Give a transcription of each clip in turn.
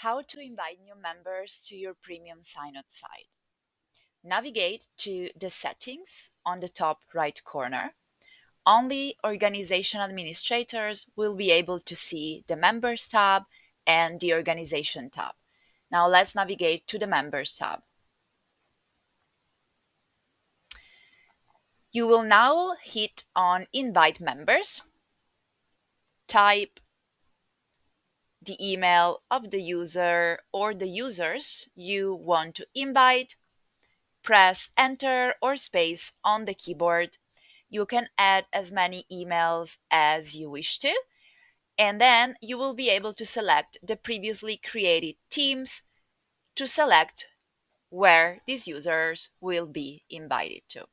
How to invite new members to your premium SciNote site. Navigate to the settings on the top right corner. Only organization administrators will be able to see the Members tab and the Organization tab. Now let's navigate to the Members tab. You will now hit on Invite Members. Type the email of the user or the users you want to invite. Press Enter or space on the keyboard. You can add as many emails as you wish to, and then you will be able to select the previously created teams to select where these users will be invited to.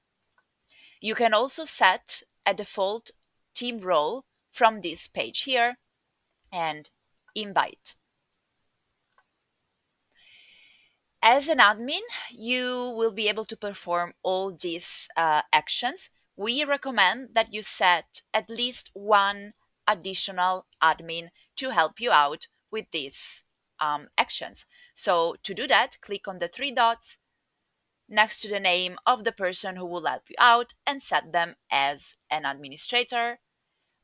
You can also set a default team role from this page here and invite. As an admin, you will be able to perform all these actions. We recommend that you set at least one additional admin to help you out with these actions. So to do that, click on the three dots next to the name of the person who will help you out and set them as an administrator.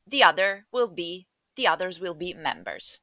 The others will be members.